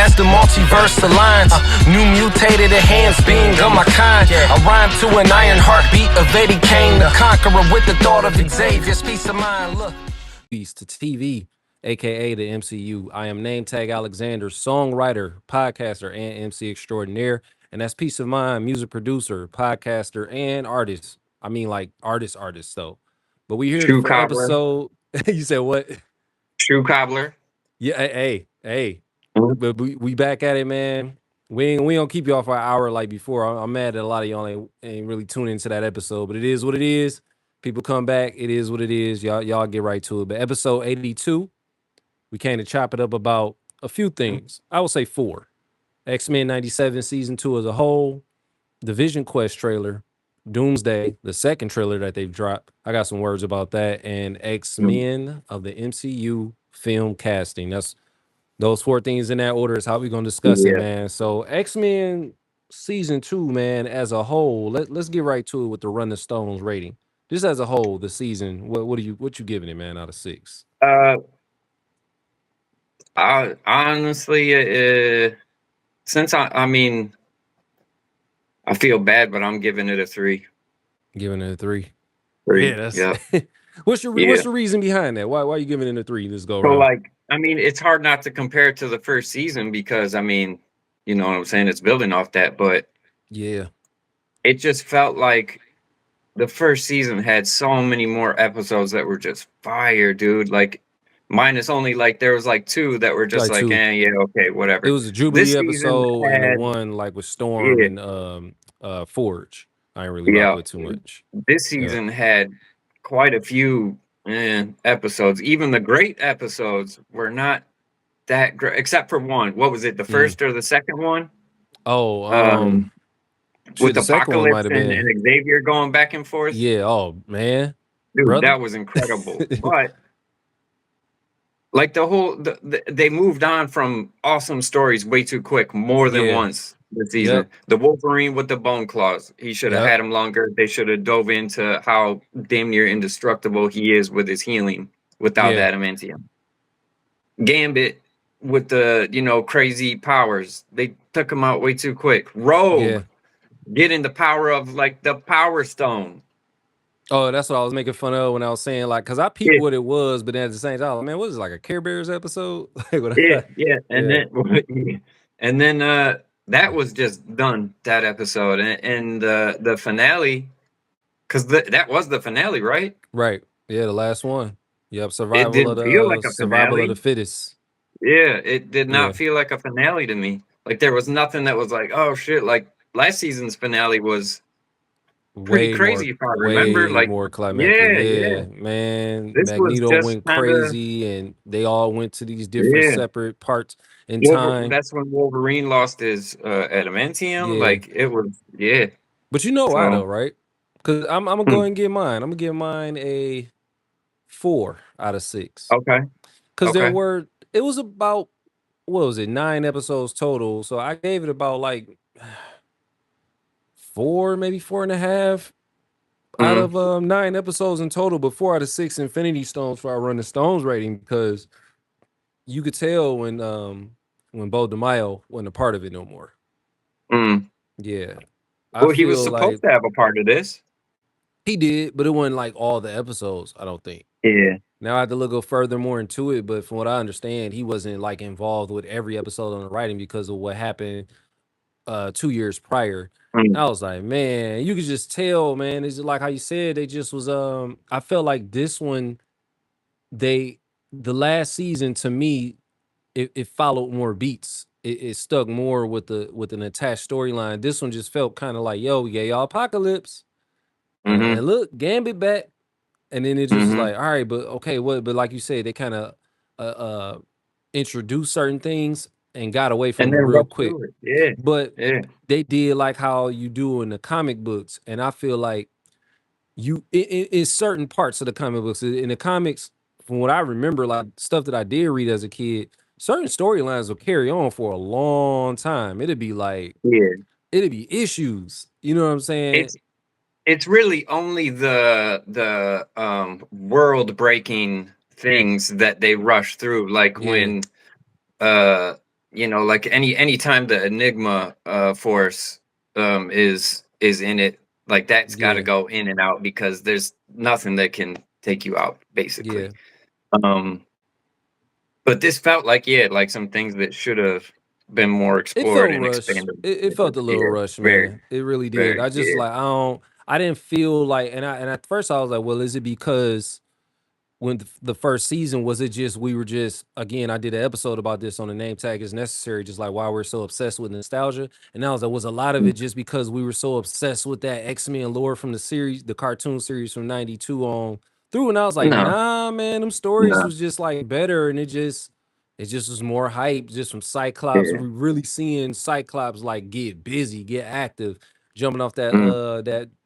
as the multiverse aligns. New mutated enhanced being of my kind. I rhyme to an iron heartbeat of Eddie Kane, the conqueror with the thought of Xavier's peace of mind. Look. To TV, aka the MCU. I am Nametag Alexander, songwriter, podcaster, and MC extraordinaire. And that's Peace of Mind, music producer, podcaster, and artist. I mean, like artist, though. But we here Shoe for cobbler. episode. You said what? Shoe cobbler. Yeah, hey. Mhm. But we back at it, man. We don't keep you off our hour like before. I'm mad that a lot of y'all ain't really tuning into that episode, but it is what it is. People come back. It is what it is. Y'all get right to it. But episode 82, we came to chop it up about a few things. I would say 4. X-Men 97 season 2 as a whole, the Vision Quest trailer, Doomsday, the second trailer that they've dropped. I got some words about that, and X-Men of the MCU film casting. That's those 4 things in that order is how we're gonna discuss it, Yeah. man. So X-Men season 2, man, as a whole, let's get right to it with the Run the Stones rating. Just as a whole, the season, what you giving it, man, out of 6? I honestly, since I mean, I feel bad, but I'm giving it a 3. Giving it a 3. 3. Yeah, that's Yeah. what's the reason behind that? Why are you giving it a 3? Let's go So, around. like, I mean, it's hard not to compare it to the first season because, I mean, you know what I'm saying? It's building off that, but Yeah. it just felt like the first season had so many more episodes that were just fire, dude. Like, minus only, like, there was, like, 2 that were just Like like, 2. yeah, okay, whatever. It was a Jubilee This season episode and the had, one like with Storm yeah, and Forge. I ain't really rock yeah. with too much. This Yeah. season had quite a few episodes. Even the great episodes were not that great, except for one. What was it? The first or the second one? Oh, With the second one Apocalypse might have been. and Xavier going back and forth. Yeah, oh man. Dude, Brother. that was incredible. But like they moved on from awesome stories way too quick, more than once this season. Yep. The Wolverine with the bone claws, he should have had him longer. They should have dove into how damn near indestructible he is with his healing without adamantium. Gambit with the crazy powers, they took him out way too quick. Rogue getting the power of like the Power Stone. Oh, that's what I was making fun of when I was saying, like, because I peeped what it was, but then at the same time, man, what is it, like a Care Bears episode? And then that was just done, that episode, and the finale, because that was the finale, right? Right. Yeah, the last one. Yep. Survival It didn't feel like a survival of finale. the fittest. Yeah, it did not feel like a finale to me. Like there was nothing that was like, oh shit, like last season's finale was pretty crazy, if I remember. Like more climactic. Man. This Magneto went crazy, and they all went to these different separate parts in time. That's when Wolverine lost his adamantium. Like it was, But you know why though, right? Because I'm gonna go ahead and get mine. I'm gonna give mine a 4 out of 6. Okay. Because it was about, what was it, 9 episodes total. So I gave it about like 4, maybe 4.5 out of 9 episodes in total, but 4 out of 6 Infinity Stones for our Run the Stones rating, because you could tell when Bo DeMaio wasn't a part of it no more. Yeah. Well, he was supposed to have a part of this. He did, but it wasn't like all the episodes, I don't think. Yeah. Now I have to look further more into it, but from what I understand, he wasn't like involved with every episode on the writing because of what happened 2 years prior. I was like, man, you could just tell, man. It's just like how you said, they just was I felt like this one, the last season to me, it followed more beats. It stuck more with an attached storyline. This one just felt kind of like, yo, y'all Apocalypse. And look, Gambit back. And then it just was like, all right, but okay, what? But like you said, they kind of introduced certain things and got away from it real quick. But they did like how you do in the comic books, and I feel like in certain parts of the comic books, in the comics, from what I remember, like stuff that I did read as a kid, certain storylines will carry on for a long time. It'd be like, it'd be issues. You know what I'm saying? It's really only the world breaking things that they rush through, like when you know, like any time the Enigma Force is in it, like that's got to Yeah, go in and out because there's nothing that can take you out, basically. yeah. Um, but this felt like, yeah, like some things that should have been more It explored felt and rushed. expanded. It felt a little Yeah, rushed, very, man. It really did. very, I just yeah. like I didn't feel like, and at first I was like, well, is it because when the first season, was it just we were just, again, I did an episode about this on the Name Tag Is Necessary, just like why we're so obsessed with nostalgia. And I was like, was a lot of it just because we were so obsessed with that X-Men lore from the series, the cartoon series from 92 on through? And I was like, No, nah, man, them stories no, was just like better, and it just was more hype just from Cyclops. yeah, We really seeing Cyclops like get busy, get active, jumping off that mm,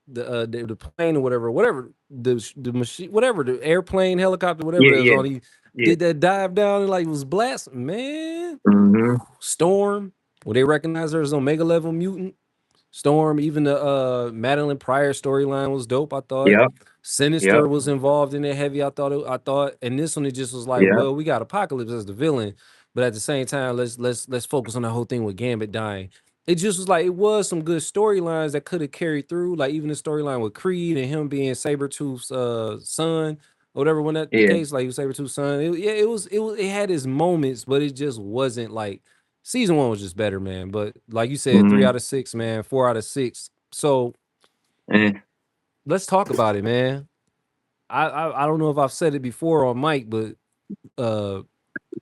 the plane or whatever the machine, whatever, the airplane, helicopter, whatever yeah, it was yeah, on. He yeah. did that dive down and like was blasting, man. Mm-hmm. Storm, well, they recognized her as Omega level mutant. Storm, even the Madeline Pryor storyline was dope, I thought. Yep, yep, Sinister was involved in it heavy. I thought, and this one it just was like, yep. well, we got Apocalypse as the villain, but at the same time, let's focus on the whole thing with Gambit dying. It just was like it was some good storylines that could have carried through, like even the storyline with Creed and him being Sabretooth's son, or whatever. When that the Yeah. case, like he was Sabretooth's son, yeah, it had its moments, but it just wasn't like season one was just better, man. But like you said, 3 out of 6, man, 4 out of 6. So Eh. let's talk about it, man. I don't know if I've said it before on mic, but uh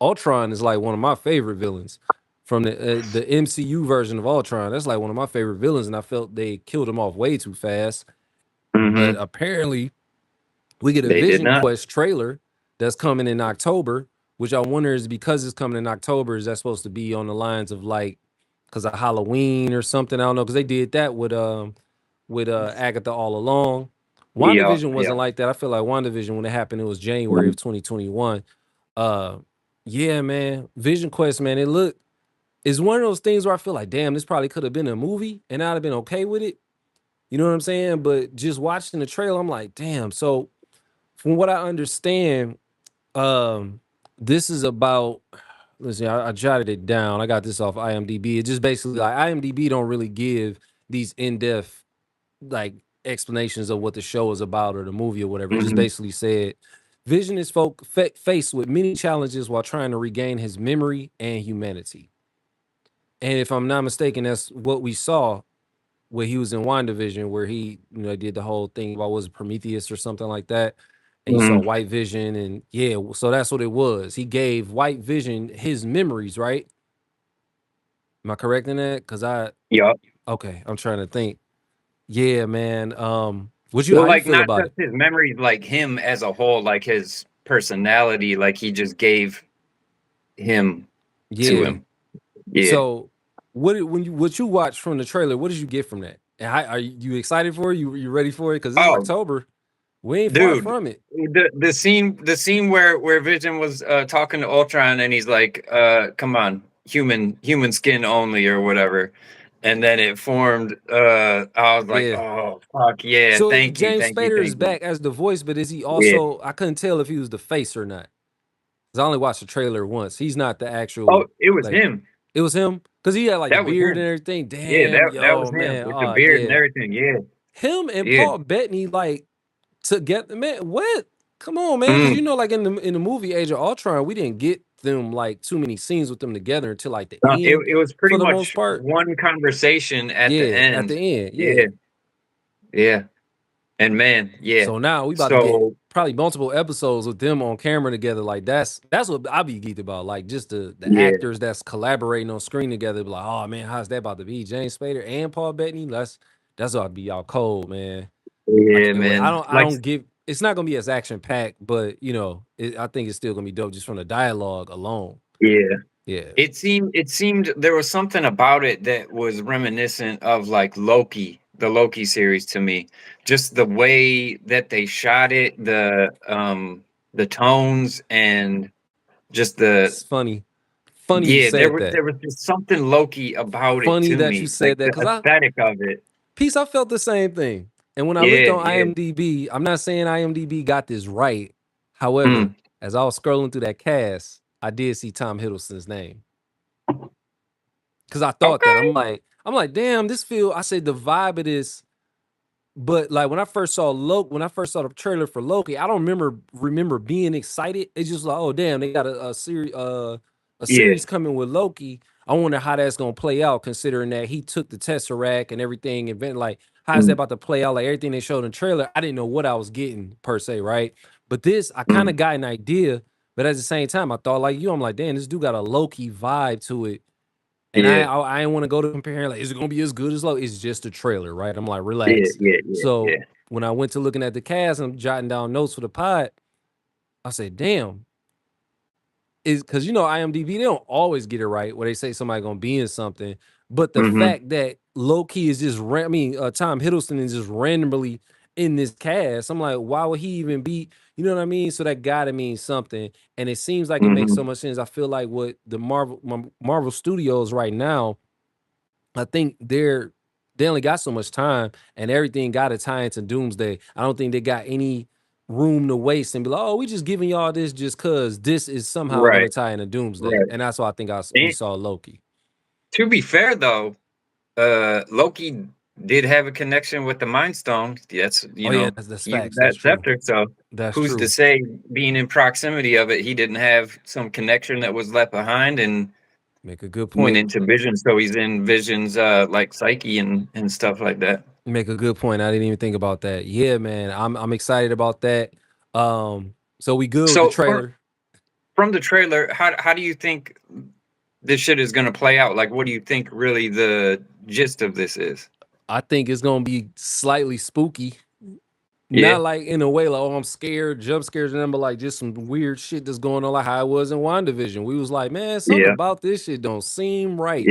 Ultron is like one of my favorite villains from the MCU version of Ultron. That's like one of my favorite villains, and I felt they killed him off way too fast. But Mm-hmm. apparently, we get a They did Vision not. Quest trailer that's coming in October, which I wonder is because it's coming in October, is that supposed to be on the lines of like because of Halloween or something? I don't know, because they did that with Agatha all along. Yeah, WandaVision yeah. wasn't like that. I feel like WandaVision, when it happened, it was January of 2021. Uh yeah, man. Vision Quest, man, it's one of those things where I feel like, damn, this probably could have been a movie and I'd have been okay with it. You know what I'm saying? But just watching the trailer, I'm like, damn. So from what I understand, um, this is about. Listen, I jotted it down. I got this off IMDb. It just basically like IMDb don't really give these in-depth like explanations of what the show is about or the movie or whatever. It just Mm-hmm. basically said Vision is faced with many challenges while trying to regain his memory and humanity. And if I'm not mistaken, that's what we saw where he was in WandaVision, where he, did the whole thing about, was it Prometheus or something like that? And you saw Mm-hmm. White Vision, and yeah, so that's what it was. He gave White Vision his memories, right? Am I correct in that? Yep. Okay, I'm trying to think. Yeah, man. Well, How you like feel not about just it? his memories, like him as a whole, like his personality, like he just gave him to Yeah. him. Yeah. So what you watched from the trailer, what did you get from that? And are you excited for it? You ready for it? Because this is Oh, October. We ain't far dude, from it. the scene where Vision was talking to Ultron and he's like, come on, human skin only or whatever. And then it formed I was like, Yeah. oh fuck yeah, So thank you, James thank you, Spader is thank you. back as the voice, but is he Yeah. also? I couldn't tell if he was the face or not. 'Cause I only watched the trailer once. He's not the Oh, actual, it was like, him. it was him because he had like the That was beard and him. everything. Yeah, Damn, that was yo, him man, with the oh beard and yeah, everything. Yeah, him and yeah. Paul Bettany like together, man. What? Come on, man, because Mm. like in the movie Age of Ultron, we didn't get them like too many scenes with them together until like the It end it was pretty for the most much part. one conversation at the Yeah, at the end. end, yeah. Yeah, yeah. And man, yeah. So now we about to get So probably multiple episodes with them on camera together. Like that's what I be geeked about. Like just the yeah, actors that's collaborating on screen together. Be like, oh man, how's that about to be? James Spader and Paul Bettany. That's what I'd be all cold, man. I yeah, can't wait. man. I don't give. It's not gonna be as action packed, but I think it's still gonna be dope just from the dialogue alone. Yeah. Yeah. It seemed there was something about it that was reminiscent of like Loki, the Loki series to me. Just the way that they shot it, the tones and just the It's funny. Funny you yeah, there said was that. there was just something Loki about it Funny to that you me, like said that the because aesthetic of it. I felt the same thing. And when I looked Yeah, on yeah. IMDb, I'm not saying IMDb got this right. However, Mm. as I was scrolling through that cast, I did see Tom Hiddleston's name. because I thought that I'm like, damn, this feel. I said the vibe of this. But like when I first saw the trailer for Loki, I don't remember being excited. It's just like, oh damn, they got a series coming with Loki. I wonder how that's gonna play out, considering that he took the Tesseract and everything, and then like how's that about to play out? Like everything they showed in the trailer, I didn't know what I was getting per se, right? But this, I kind of got an idea, but at the same time, I thought like you, I'm like, damn, this dude got a Loki vibe to it. And I didn't want to go to comparing like, is it gonna be as good as Loki? It's just a trailer, right? I'm like, relax. So when I went to looking at the cast and jotting down notes for the pod, I said, damn, is because IMDb, they don't always get it right where they say somebody gonna be in something. But the fact that Loki is just Tom Hiddleston is just randomly in this cast, I'm like, why would he even be? You know what I mean? So that gotta mean something. And it seems like it makes so much sense. I feel like what the Marvel Studios right now, I think they only got so much time, and everything got to tie into Doomsday. I don't think they got any room to waste and be like, oh, we just giving y'all this just cause this is somehow going to tie into Doomsday. And that's why I think we saw Loki. To be fair though, Loki did have a connection with the Mind Stone. That's that's facts. That's true. Scepter. So who's to say, being in proximity of it, he didn't have some connection that was left behind and make a good point. Went into Vision, so he's in Vision's like psyche and stuff like that. Make a good point. I didn't even think about that. Yeah, man, I'm excited about that. So we good with the trailer. From the trailer, how do you think this shit is going to play out? Like, what do you think really the gist of this is? I think it's going to be slightly spooky. Not like in a way like, oh, I'm scared, jump scares, and but like just some weird shit that's going on, like how it was in WandaVision. We was like, man, something about this shit don't seem right.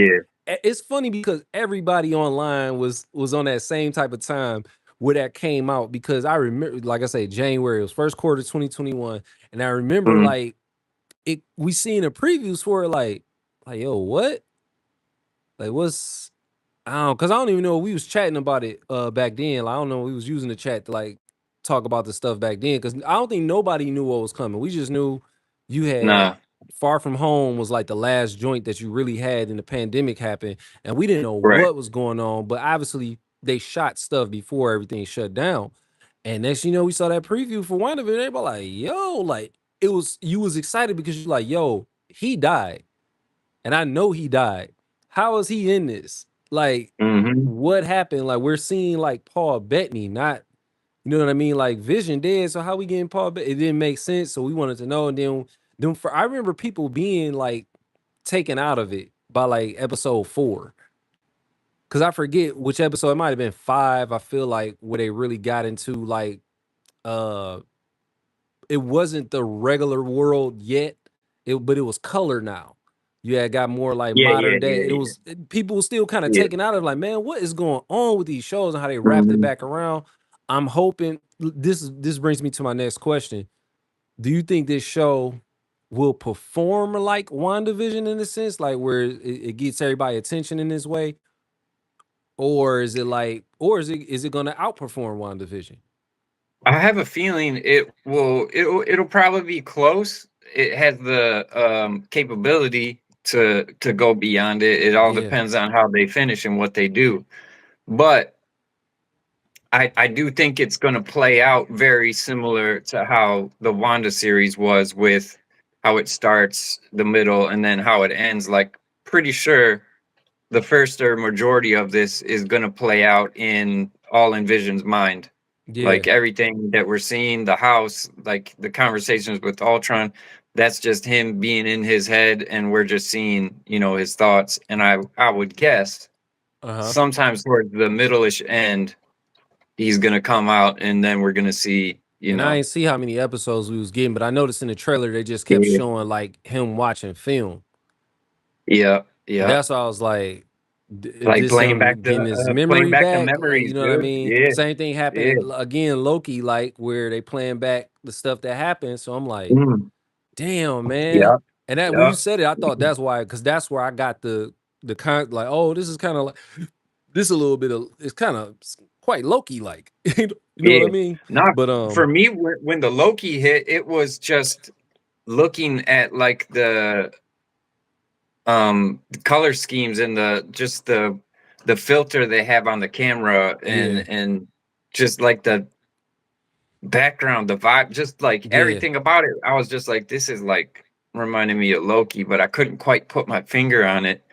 It's funny because everybody online was on that same type of time where that came out, because I remember, like I say, January, it was first quarter 2021, and I remember like we seen the previews for it, like yo, what? Like what's because I don't even know, we was chatting about it back then. Like, I don't know, we was using the chat to like talk about the stuff back then, because I don't think nobody knew what was coming. We just knew you had Far From Home was like the last joint that you really had in the pandemic happened, and we didn't know what was going on. But obviously they shot stuff before everything shut down, and next we saw that preview for one of it. Everybody like, yo, like you was excited because you're like, yo, he died, and I know he died. How is he in this? Like, what happened? Like, we're seeing like Paul Bettany, not, you know what I mean? Like Vision dead. So how we getting Paul Bettany? It didn't make sense. So we wanted to know. And then I remember people being like taken out of it by like episode 4. Cause I forget which episode, it might have been 5. I feel like where they really got into like, it wasn't the regular world yet, but it was color now. You had got more like modern day. It was people were still kind of taken out of like, man, what is going on with these shows and how they wrapped it back around. I'm hoping this brings me to my next question. Do you think this show will perform like WandaVision in a sense, like where it gets everybody attention in this way? Or is it gonna outperform WandaVision? I have a feeling it'll probably be close. It has the capability to go beyond it. It all depends on how they finish and what they do. But I do think it's going to play out very similar to how the Wanda series was, with how it starts, the middle, and then how it ends. Like, pretty sure the first or majority of this is going to play out in Vision's mind. Like everything that we're seeing, the house, like the conversations with Ultron, that's just him being in his head, and we're just seeing, his thoughts. And I would guess sometimes towards the middle-ish end, he's gonna come out, and then we're gonna see, I ain't see how many episodes we was getting, but I noticed in the trailer they just kept showing like him watching film. Yeah. That's why I was like playing back getting his memory back. Memories, you know what I mean? Same thing happened again, Loki, like where they playing back the stuff that happened. So I'm like, damn, man. And that when you said it, I thought that's why, because that's where I got the kind, like, oh, this is kind of like this a little bit of, it's kind of quite Loki-like. You know what I mean? But for me, when the Loki hit, it was just looking at like the the color schemes and the filter they have on the camera and just like the background, the vibe, just like everything about it. I was just like, this is like reminding me of Loki, but I couldn't quite put my finger on it.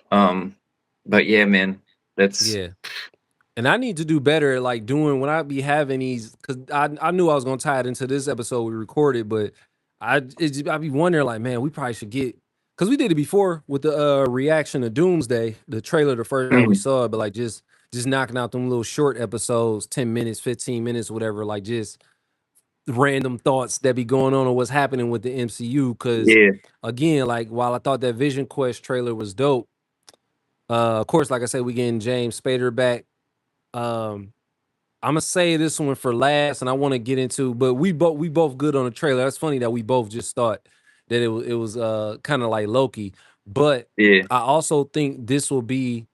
But yeah, man, that's And I need to do better, like doing when I be having these, because I knew I was gonna tie it into this episode we recorded, but I be wondering, like, man, we probably should get, because we did it before with the reaction to Doomsday, the trailer, the first time we saw it, but like just knocking out them little short episodes, 10 minutes, 15 minutes, whatever, like just random thoughts that be going on or what's happening with the MCU. Because again, like while I thought that Vision Quest trailer was dope, of course, like I said, we getting James Spader back. I'm gonna say this one for last, and I want to get into, but we both good on the trailer. That's funny that we both just thought that it was kind of like Loki, but I also think this will be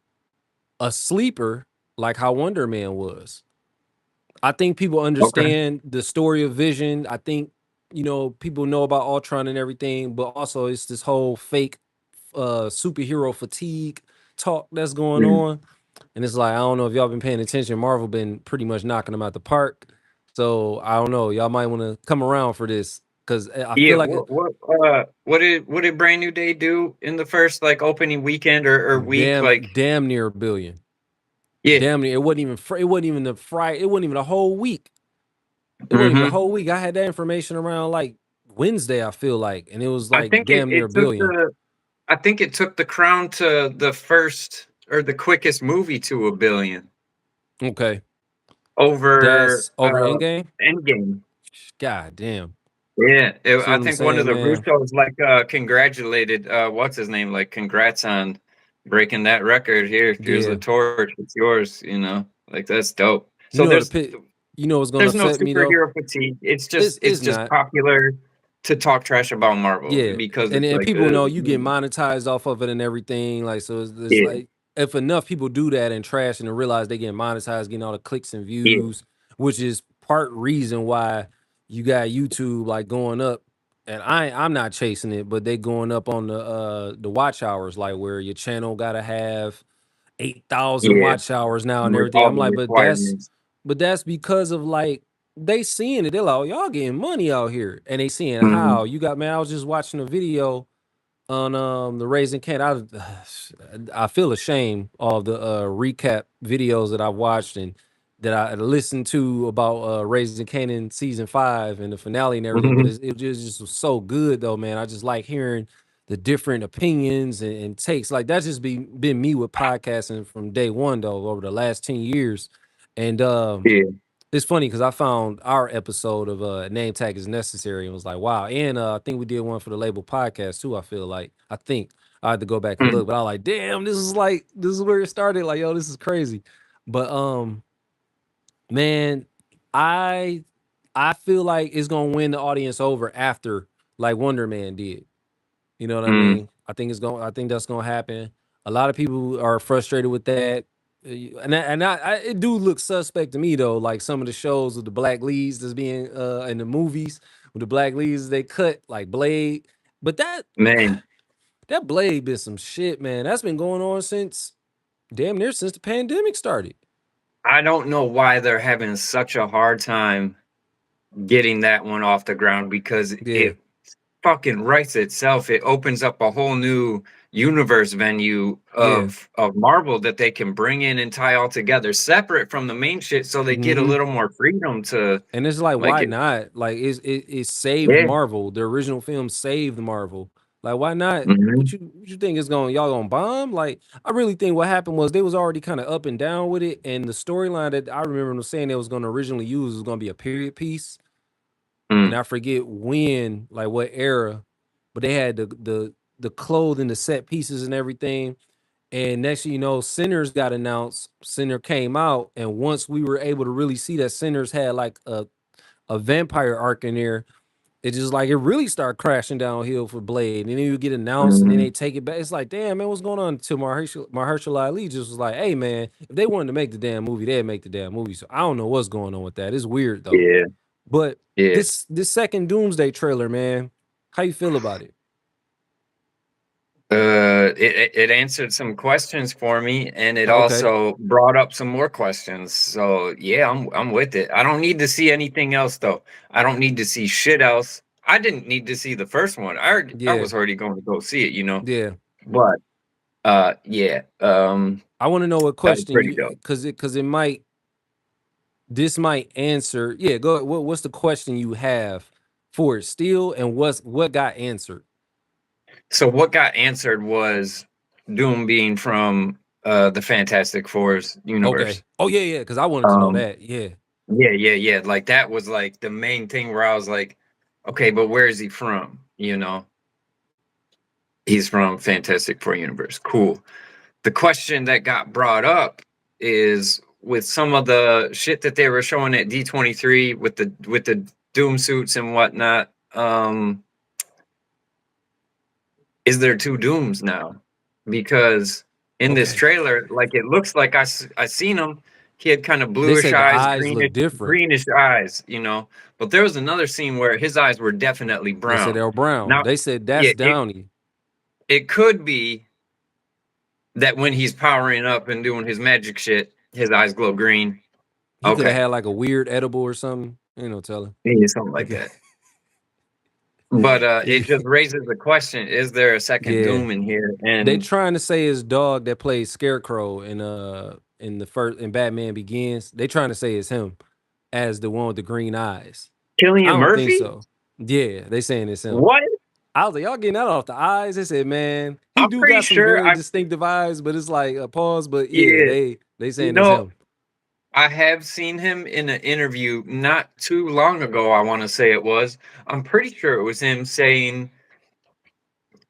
a sleeper like how Wonder Man was. I think people understand the story of Vision. I think, you know, people know about Ultron and everything, but also it's this whole fake superhero fatigue talk that's going on. And it's like, I don't know if y'all been paying attention. Marvel been pretty much knocking them out the park. So I don't know. Y'all might want to come around for this, because I feel like what did Brand New Day do in the first like opening weekend or week? Damn near $1 billion. Yeah, damn near. It wasn't even the Friday. It wasn't even a whole week. It wasn't even a whole week. I had that information around like Wednesday, I feel like, and it was like damn near $1 billion. I think it took The Crown to the first or the quickest movie to $1 billion. Okay. Over Endgame? Endgame. God damn. Yeah. I think one of the Russos like congratulated what's his name? Like, congrats on breaking that record. Here's the torch. It's yours, you know. Like, that's dope. So what's gonna upset me though? Superhero fatigue. It's just just popular to talk trash about Marvel because and like, people know you get monetized off of it and everything. Like, so it's like, if enough people do that and trash and realize they get monetized, getting all the clicks and views, which is part reason why you got YouTube like going up. And I'm not chasing it, but they going up on the watch hours, like where your channel gotta have 8,000 watch hours now and everything. I'm like, but that's because of like they seeing it. They're like, oh, y'all getting money out here, and they seeing how you got. Man, I was just watching a video on the Raising Can. I feel ashamed of the recap videos that I watched and that I listened to about Raising Canaan season 5 and the finale and everything. But it just was so good though, man. I just like hearing the different opinions and takes. Like that's just been me with podcasting from day one though, over the last 10 years. And it's funny because I found our episode of Nametag is Necessary and was like, wow. And I think we did one for the Label podcast too. I think I had to go back and look, but I was like, damn, this is where it started. Like, yo, this is crazy. But man, I feel like it's gonna win the audience over after like Wonder Man did. You know what I mean? I think that's gonna happen. A lot of people are frustrated with that. And it do look suspect to me though, like some of the shows with the black leads that's being in the movies with the black leads they cut, like Blade. But that Blade been some shit, man. That's been going on since damn near since the pandemic started. I don't know why they're having such a hard time getting that one off the ground, because it fucking writes itself. It opens up a whole new universe venue of Marvel that they can bring in and tie all together separate from the main shit, so they get a little more freedom to. And it's like why not? Like it saved Marvel. The original film saved Marvel. Like why not? What you think is y'all gonna bomb? Like I really think what happened was they was already kind of up and down with it, and the storyline that I remember them saying they was gonna originally use was gonna be a period piece. And I forget when, like what era, but they had the clothing, the set pieces and everything. And next thing you know, Sinners got announced. Sinner came out, and once we were able to really see that Sinners had like a vampire arc in there, it just like it really started crashing downhill for Blade. And then you get announced, and then they take it back. It's like, damn man, what's going on? Until Mahershala Ali just was like, hey man, if they wanted to make the damn movie, they'd make the damn movie. So I don't know what's going on with that. It's weird though. Yeah. But this second Doomsday trailer, man, how you feel about it? It answered some questions for me, and it Okay. also brought up some more questions. So yeah, I'm with it. I don't need to see anything else though. I don't need to see shit else. I didn't need to see the first one. I Yeah. was already going to go see it, you know. Yeah. But yeah, I want to know what that was question pretty you, dope. because it might, this might answer. Yeah, go. What's the question you have for it still, and what got answered? So what got answered was Doom being from the Fantastic Four's universe. Okay. Oh yeah, because I wanted to know Um, that. Yeah. yeah. Like that was like the main thing where I was like, okay, but where is he from? You know, he's from Fantastic Four universe. Cool. The question that got brought up is with some of the shit that they were showing at D23 with the Doom suits and whatnot. Is there two Dooms now? Because in this Okay. trailer, like it looks like I seen him. He had kind of They bluish said the eyes, eyes look different. greenish eyes, you know. But there was another scene where his eyes were definitely They said brown. they were brown. Now, They said yeah, that's Downey. it could be that when he's powering up and doing his magic shit, his eyes glow green. He could have Okay, had like a weird edible or something. Ain't no telling. yeah, something He like could. that. But it Yeah. just raises the question: is there a second Yeah. Doom in here? They And trying to say his dog that plays Scarecrow in the first in Batman Begins. They trying to say it's him as the one with the green eyes. I Killian don't think Murphy? so. Yeah, they saying it's him. What? I was like, y'all getting that off the eyes? They said, man, he I'm do pretty got some sure very distinctive eyes, but it's like a pause. But yeah, yeah. they You saying it's know, him. I have seen him in an interview not too long ago, I want to say it was. I'm pretty sure it was him saying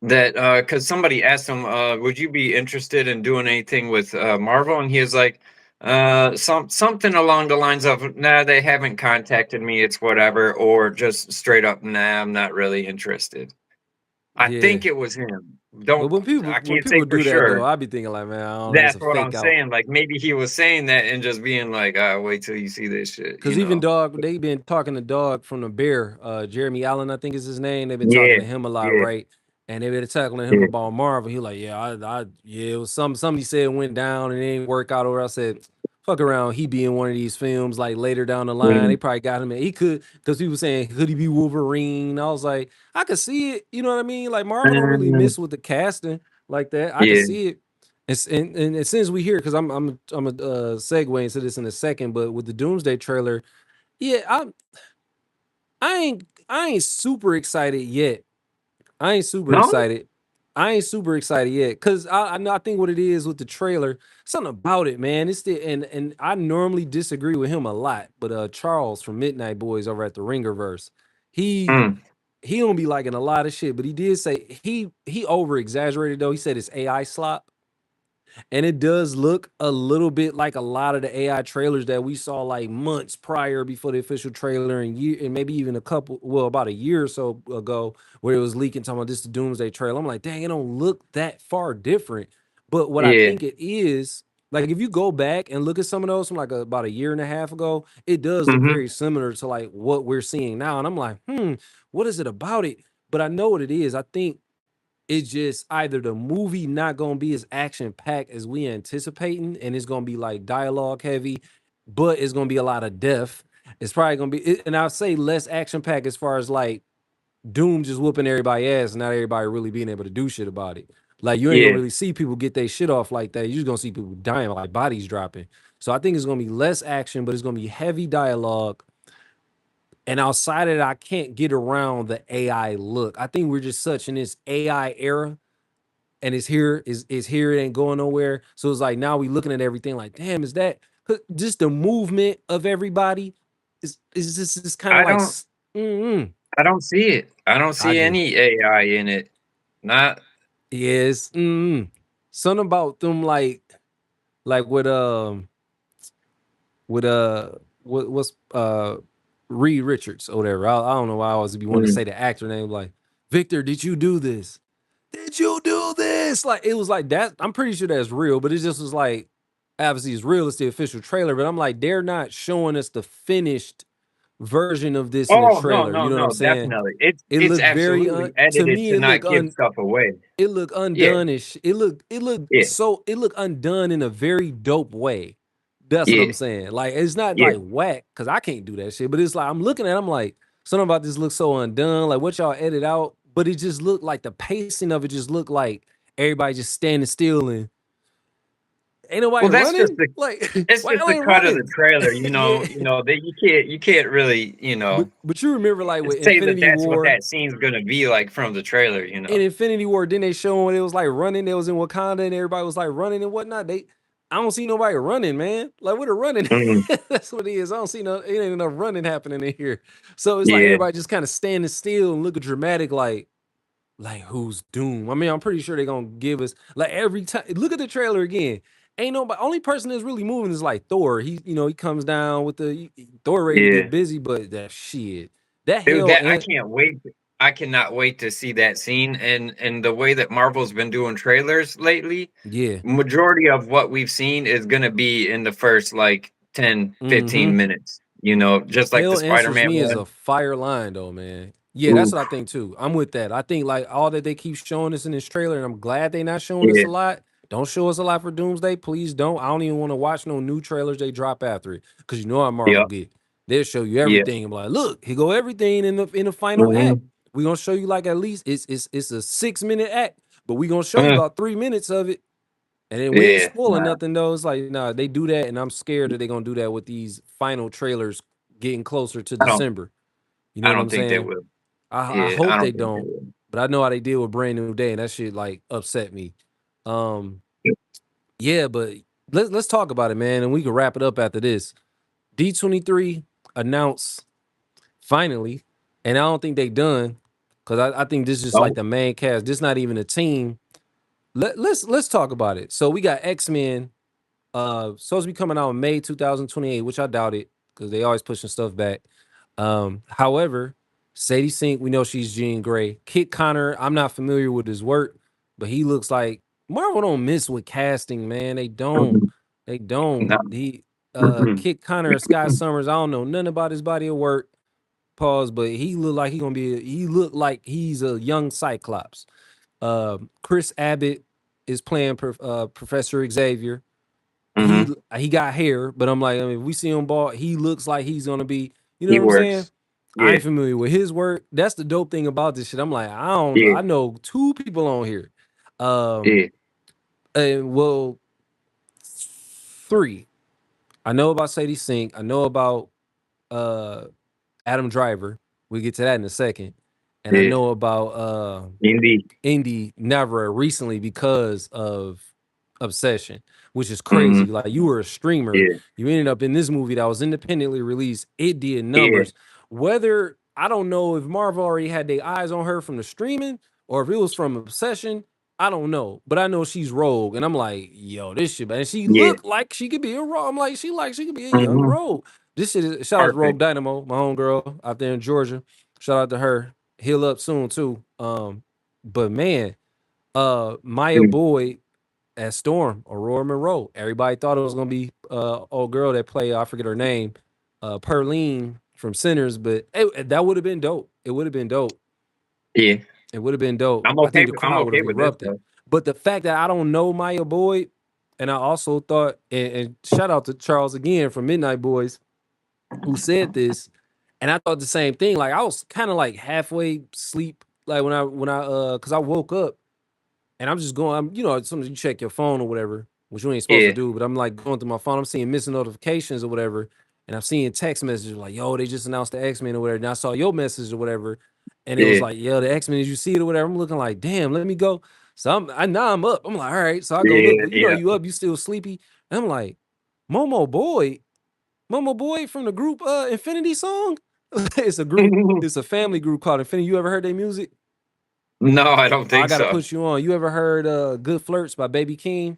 that because somebody asked him, would you be interested in doing anything with Marvel? And he was like, something along the lines of, nah, they haven't contacted me, it's whatever, or just straight up, nah, I'm not really interested. I Yeah. think it was him. But Don't when I can't say people for do that though, sure. I be thinking like, man, I don't know, it's That's a what I'm fake out. saying. Like maybe he was saying that and just being like, wait till you see this shit, you Cause even know? Dog, they been talking to Dog from the Bear, Jeremy Allen, I think is his name. They've been talking Yeah, to him a lot, yeah, right? And they've been talking to him yeah. about Marvel. He like, yeah, yeah, it was somebody said it went down and it didn't work out. Or I said, fuck around, he be in one of these films like later down the line. They Mhm. probably got him in. He could, because people saying, could he be Wolverine? I was like, I could see it. You know what I mean? Like Marvel don't really Um, miss with the casting like that. I could yeah. see it. And as soon as we hear, because I'm a segue into this in a second, but with the Doomsday trailer, yeah, I ain't super excited yet. I ain't super No? excited. I ain't super excited yet because I know I think what it is with the trailer, something about it, man. It's the and I normally disagree with him a lot, but Charles from Midnight Boys over at the Ringerverse, he Mm. he don't be liking a lot of shit, but he did say he over exaggerated though. He said it's AI slop. And it does look a little bit like a lot of the AI trailers that we saw like months prior before the official trailer and maybe even about a year or so ago where it was leaking talking about this the Doomsday trailer. I'm like, dang, it don't look that far different. But what I Yeah. think it is, like if you go back and look at some of those from like about a year and a half ago, it does look Mhm. very similar to like what we're seeing now. And I'm like, what is it about it? But I know what it is. I think it's just either the movie not gonna be as action packed as we anticipating, and it's gonna be like dialogue heavy, but it's gonna be a lot of death. It's probably gonna be, and I'll say less action packed as far as like Doom just whooping everybody ass, and not everybody really being able to do shit about it. Like you ain't gonna Yeah. really see people get their shit off like that. You're just gonna see people dying, like bodies dropping. So I think it's gonna be less action, but it's gonna be heavy dialogue. And outside of that, I can't get around the AI look. I think we're just such in this AI era and it's here, is here, it ain't going nowhere. So it's like now we looking at everything like, damn, is that 'cause just the movement of everybody is just kind of I like don't mm-mm. I don't see it. I don't I see do. any AI in it. Not Yes. Something about them like with what's Reed Richards or whatever. I don't know why I always be wanting to mm. say the actor name like Victor, did you do this? Did you do this? Like it was like that. I'm pretty sure that's real, but it just was like obviously it's real, it's the official trailer, but I'm like, they're not showing us the finished version of this in the Oh no, trailer. no, You know what I'm no, saying? definitely. It It's looked very absolutely to edited me. to not give stuff away. It looked Yeah, undone-ish. It looked yeah, so it looked undone in a very dope way. That's what yeah, I'm saying. Like it's not yeah. like whack because I can't do that shit. But it's like I'm looking at. I'm like something about this looks so undone. Like what y'all edit out, but it just looked like the pacing of it just looked like everybody just standing still and ain't nobody Well, that's just running. the Like it's why just y'all the ain't cut of the running? trailer, Yeah. that you can't really, But you remember like with say that Infinity that's what War. that scene's gonna be like from the trailer, In Infinity War, didn't they show when it was like running? They was in Wakanda and everybody was like running and whatnot. I don't see nobody running, man. Like what are running? Mhm. That's what it is. I don't see it ain't enough running happening in here. So it's like Yeah, everybody just kind of standing still and looking dramatic, like who's Doom? I mean, I'm pretty sure they're gonna give us like every time. Look at the trailer again. Ain't nobody. Only person that's really moving is like Thor. He comes down with Thor ready to yeah. get busy, but that shit, that Dude, hell, that I and can't wait. I cannot wait to see that scene and the way that Marvel's been doing trailers lately. yeah. Majority of what we've seen is gonna be in the first like 10, Mm-hmm. 15 minutes, just like the Hell answers Spider-Man me as was. a fire line though, man. Yeah, that's Ooh, what I think too. I'm with that. I think like all that they keep showing us in this trailer, and I'm glad they not showing us yeah, a lot. Don't show us a lot for Doomsday, please don't. I don't even want to watch no new trailers they drop after it, because you know how Marvel yeah, get. They'll show you yeah. everything. I'm like, look, here go everything in the final act. Mhm, We gonna show you like at least it's a 6 minute act, but we gonna show you mhm. about 3 minutes of it. And then we ain't Yeah, spoiling nah, nothing though. It's like, nah, they do that, and I'm scared that they're gonna do that with these final trailers getting closer to I don't December. You know I what don't I'm think they saying? will. I Yeah, I hope they don't think they don't, will. but I know how they deal with Brand New Day, and that shit like upset me. Um, yeah, but let's talk about it, man, and we can wrap it up after this. D23 announced finally, and I don't think they done because I think this is just like No. the main cast. This not even a team. Let's talk about it. So we got X-Men supposed to be coming out in May 2028, which I doubt it because they always pushing stuff back. However, Sadie Sink, we know she's Jean Grey. Kit Connor, I'm not familiar with his work, but he looks like Marvel don't miss with casting, man. They don't. Mhm. They don't. No. He Mhm. Kit Connor, Scott Summers, I don't know nothing about his body of work. Pause, but he looked like he looked like he's a young Cyclops. Chris Abbott is playing Professor Xavier. he Mhm. he got hair, but I'm like, I mean, if we see him bald, he looks like he's gonna be, you know He what I'm saying? works. I Yeah, ain't familiar with his work. That's the dope thing about this shit. I'm like, yeah, I know two people on here. Um, yeah. well, three. I know about Sadie Sink. I know about uh Adam Driver. We get to that in a second. And I Yeah, know about indeed. Indy Navarre recently because of Obsession, which is crazy. Mhm. Like you were a streamer, Yeah, you ended up in this movie that was independently released. It did yeah, numbers. Whether I don't know if Marvel already had their eyes on her from the streaming or if it was from Obsession, I don't know. But I know she's Rogue, and I'm like, yo, this shit, man. She yeah. looked like she could be a Rogue. I'm like, she could be a young Mhm. Rogue. This shit is shout out to Rogue Perfect. Dynamo, my homegirl out there in Georgia. Shout out to her. Heal up soon too. But man, Maya Mm. Boyd as Storm, Aurora Monroe. Everybody thought it was gonna be old girl that played, I forget her name, Perlene from Sinners, but that would have been dope. It would have been dope. Yeah. It would have been dope. I'm I okay think the with I'm crowd would okay have with this erupted. though. But the fact that I don't know Maya Boyd, and I also thought, and shout out to Charles again from Midnight Boys, who said this, and I thought the same thing. Like I was kind of like halfway sleep, like when I because I woke up and I'm just going, sometimes you check your phone or whatever, which you ain't supposed to Yeah, do, but I'm like going through my phone, I'm seeing missing notifications or whatever, and I'm seeing text messages like, yo, they just announced the X-Men or whatever, and I saw your message or whatever, and it was yeah, like, yo, the X-Men, did you see it or whatever? I'm looking like, damn, let me go. So now I'm up. I'm like, all right, so I go look, yeah, but yeah. you up, you still sleepy. And I'm like, Momo Boyd, Momo Boyd from the group Infinity Song. It's a family group called Infinity. You ever heard their music? No, I don't I think gotta so. put you on. You ever heard Good Flirts by Baby King?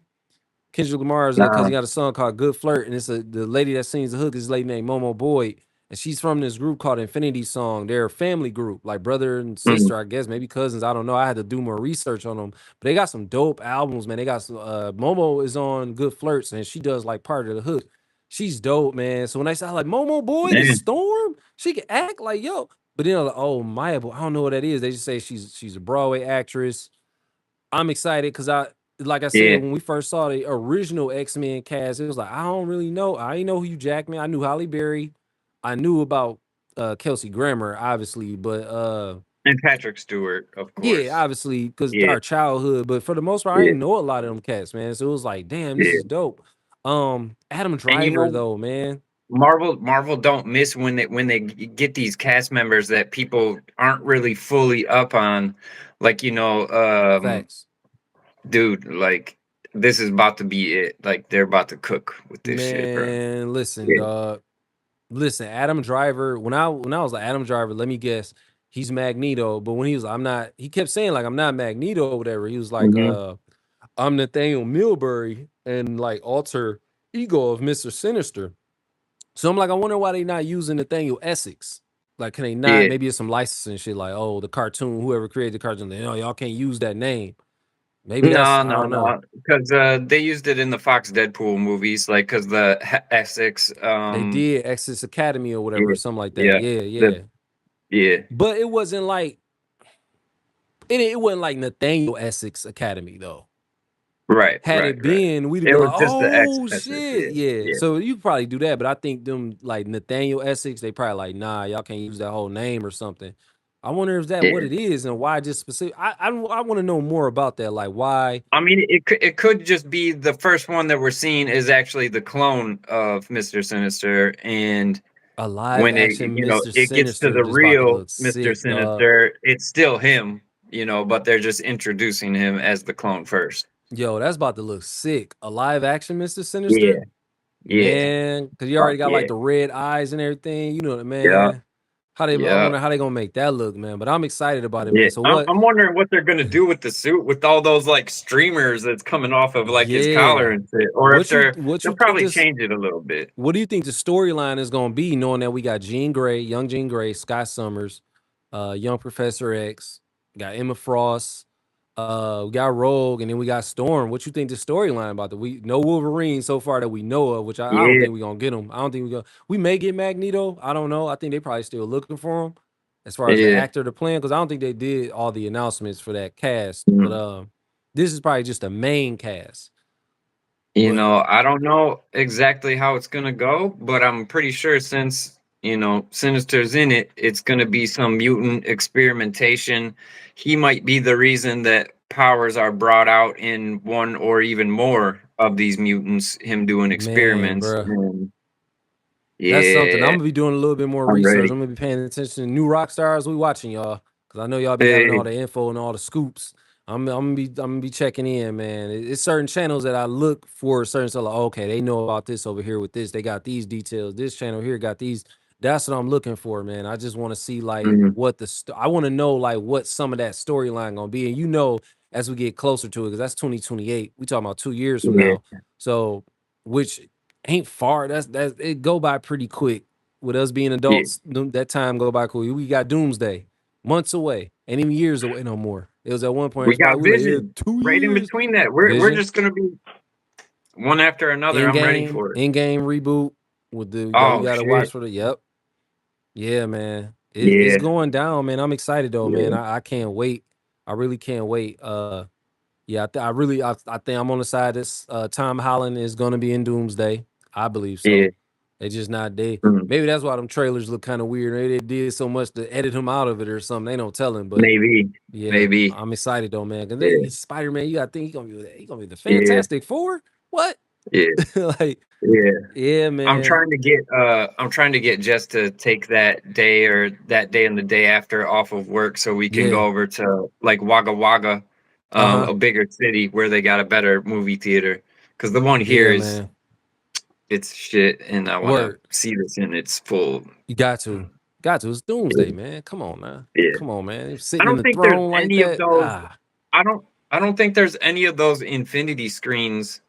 Kendrick Lamar's because he No. got a song called Good Flirt, and it's the lady that sings the hook is a lady named Momo Boyd, and she's from this group called Infinity Song. They're a family group, like brother and Mm. sister, I guess, maybe cousins. I don't know. I had to do more research on them, but they got some dope albums, man. They got some Momo is on Good Flirts, and she does like part of the hook. she's dope, man. So when I saw like Momo Boy, the Man. Storm, she can act like yo. But then like, oh Maya, I don't know what that is. They just say she's a Broadway actress. I'm excited because like I said, Yeah. when we first saw the original X-Men cast, it was like I don't really know. I didn't know who Hugh Jackman. I knew Halle Berry. I knew about Kelsey Grammer, obviously, but And Patrick Stewart, of yeah, course. obviously, because Yeah. our childhood. But for the most part, I Yeah. didn't know a lot of them cats, man. So it was like, damn, this Yeah. is dope. Adam And you Driver know, though, man. Marvel don't miss when they get these cast members that people aren't really fully up on. Like, Facts. dude, like this is about to be it. Like they're about to cook with this shit, bro. Man, listen, Yeah. dog. Listen, Adam Driver. When I was like Adam Driver, let me guess, he's Magneto. But when he was, I'm not. He kept saying like I'm not Magneto or whatever. He was like, Hmm. I'm Nathaniel Milbury and like alter ego of Mr. Sinister. So I'm like, I wonder why they not using Nathaniel Essex. Like, can they not? Yeah. Maybe it's some licensing shit. Like, oh, the cartoon, whoever created the cartoon, they, y'all can't use that name. Maybe that's No, I no, don't know. no. Because they used it in the Fox Deadpool movies, like because the Essex. They did Exodus Academy or whatever, Yeah, something like that. yeah, Yeah, the yeah. yeah. But it wasn't like it wasn't like Nathaniel Essex Academy though. Right, Had right, it right. been, we'd have It been was like, just the oh Essex. shit, Yeah, yeah. yeah, So you could probably do that, but I think them like Nathaniel Essex, they probably like, nah, y'all can't use that whole name or something. I wonder if that what yeah. it is and why just specific. I want to know more about that. Like why I mean, it could just be the first one that we're seeing is actually the clone of Mr. Sinister, and a live when action Mr. it gets to Sinister the just about to real look Mr. sick, dog. Sinister, it's still him, but they're just introducing him as the clone first. Yo, that's about to look sick. A live action Mr. Yeah, Sinister? yeah, Man, because you fuck already got like yeah, the red eyes and everything. You know what, yeah, man. I yeah. wonder how they gonna make that look, man. But I'm excited about it, Yeah, man. So I'm, what? I'm wondering what they're gonna do with the suit with all those like streamers that's coming off of like his collar Yeah. and shit, or if What they'll you think probably this change it a little bit. what do you think the storyline is gonna be, knowing that we got Jean Grey, young Jean Grey, Scott Summers, young Professor X, got Emma Frost, we got Rogue, and then we got Storm. What you think the storyline about that? We no Wolverine so far that we know of, which I don't Yeah, think we're gonna get him. I don't think we may get Magneto. I don't know. I think they probably still looking for him as far as the yeah. actor to plan, because I don't think they did all the announcements for that cast. But Mm. this is probably just the main cast. But I don't know exactly how it's gonna go, but I'm pretty sure since Sinister's in it, it's gonna be some mutant experimentation. He might be the reason that powers are brought out in one or even more of these mutants. Him doing man, experiments, bro. and That's something. I'm yeah, gonna be doing a little bit more I'm research. ready. I'm gonna be paying attention to new rock stars. We watching y'all because I know y'all be having Yeah, all the info and all the scoops. I'm gonna be checking in, man. It's certain channels that I look for. Certain stuff like, okay, they know about this over here with this. They got these details. This channel here got these. That's what I'm looking for, man. I just want to see like mhm, what I want to know like what some of that storyline gonna be. And as we get closer to it, because that's 2028. We talking about 2 years from yeah, now. So which ain't far. That's it go by pretty quick. With us being yeah. adults, that time go by quick. We got Doomsday, months away, ain't even years away no more. It was at one point, it We was got probably we like, yeah, Vision 2 right in years. between that. We're Vision, just gonna be one after another. I'm ready for it. in game reboot with the that we Oh gotta watch shit. for the yep. Yeah, man. It's Yeah, going down, man. I'm excited though, man. yeah, I can't wait. I really can't wait. Yeah, I really I think I'm on the side this Tom Holland is gonna be in Doomsday. I believe yeah. so. They just not they Mhm. maybe that's why them trailers look kind of weird. Maybe they did so much to edit him out of it or something. They don't tell him, but Maybe, yeah, maybe. I'm excited though, man. Yeah, Cause Spider-Man, you gotta think he gonna be the yeah, Fantastic Four. What? yeah, Like, yeah. yeah, I'm man. trying to get Jess to take that day or that day and the day after off of work so we can Yeah. go over to like Wagga Wagga, Uh-huh. a bigger city where they got a better movie theater. Because the one here Yeah, is man. it's shit, and I want to Word. see this in its full. You got to. Got to. It's Doomsday, man. Come on now. Yeah, Come on, man. I Sitting in don't the think there's throne like any of that. those. Ah. I don't think there's any of those infinity screens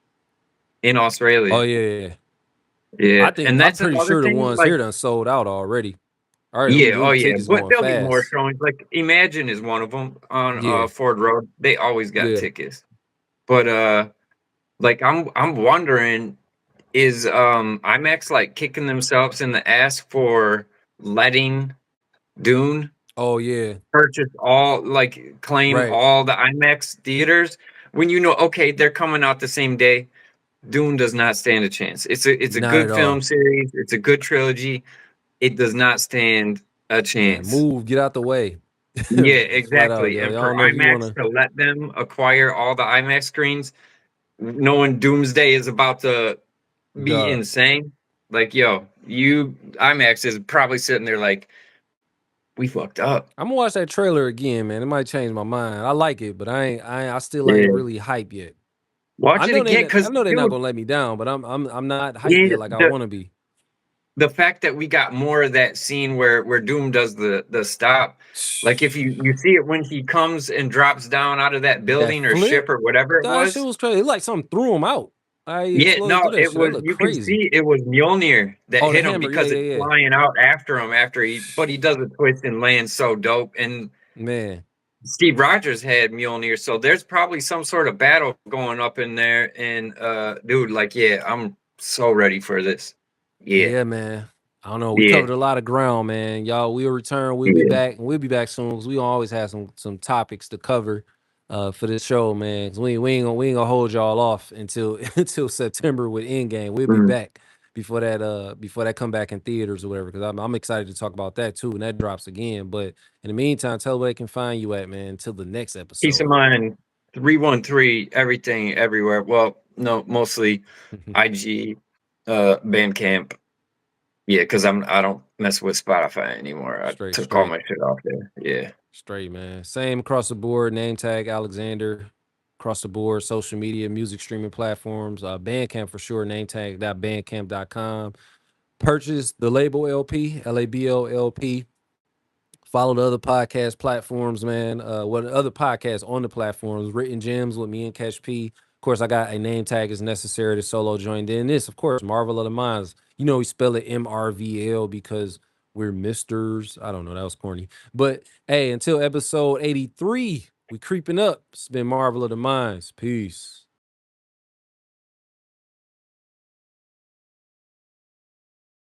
in Oh Australia. yeah, yeah, yeah. Yeah, and I'm that's pretty another sure the thing. ones Like, here done sold out already. All right, yeah, oh them yeah, tickets but going there'll be more fast. showings. Like, Imagine is one of them on Yeah, Ford Road. They always got yeah. tickets. But like, I'm wondering is IMAX like kicking themselves in the ass for letting Dune Oh yeah, purchase all, like claim right. all the IMAX theaters when you know, okay, they're coming out the same day. Dune does not stand a chance. It's a Not at good film all. series. It's a good trilogy. It does not stand a Man, chance. move, get out the way. Yeah, Flat out, exactly. yo. And I for don't know if you IMAX wanna. to let them acquire all the IMAX screens, knowing Doomsday is about to be Duh. insane, like yo, IMAX is probably sitting there like, we fucked up. I'm gonna watch that trailer again, man. It might change my mind. I like it, but I still ain't Yeah, really hype yet. watch it again, I because know they're not dude, gonna let me down, but I'm not hyped yeah, yet like I want to be. the fact that we got more of that scene where Doom does the stop, like if you see it when he comes and drops down out of that That building or ship flip, or whatever it that shit was. was crazy. It like something threw him out. I Yeah, exploded no, through that it shit. That was, looked you can crazy. see it was Mjolnir that Oh, the hit him hammer. Yeah, because yeah, it's yeah. flying out after him but he does a twist and lands so dope. And Man, Steve Rogers had Mjolnir, so there's probably some sort of battle going up in there. And dude, like, yeah, I'm so ready for this. Yeah, yeah, man. I don't know. We yeah, covered a lot of ground, man. Y'all, we'll return. We'll be yeah. back, and we'll be back soon because we always have some topics to cover for this show, man. 'Cause we ain't gonna hold y'all off until until September with Endgame. We'll be Mm. back before that come back in theaters or whatever. Because I'm excited to talk about that too, and that drops again. But in the meantime, tell where they can find you at, man. Until the next Peace of episode. mind. 313 everything everywhere. Well, no, mostly IG, Bandcamp. Yeah, because I don't mess with Spotify anymore. I Straight, took all straight. my shit off there. Yeah. Straight, man. Same across the board. Name tag Alexander across the board. Social media, music streaming platforms. Bandcamp for sure. Name tag.bandcamp.com. Purchase the label LP, LABL LP. Follow the other podcast platforms, man. What other podcasts on the platforms? Written Gems with me and Catch P. Of course, I got a name tag is necessary to solo joined in. This, of course, Marvel of the Minds. You know, we spell it MRVL because we're misters. I don't know. That was corny. But hey, until episode 83, we creeping up. It's been Marvel of the Minds. Peace.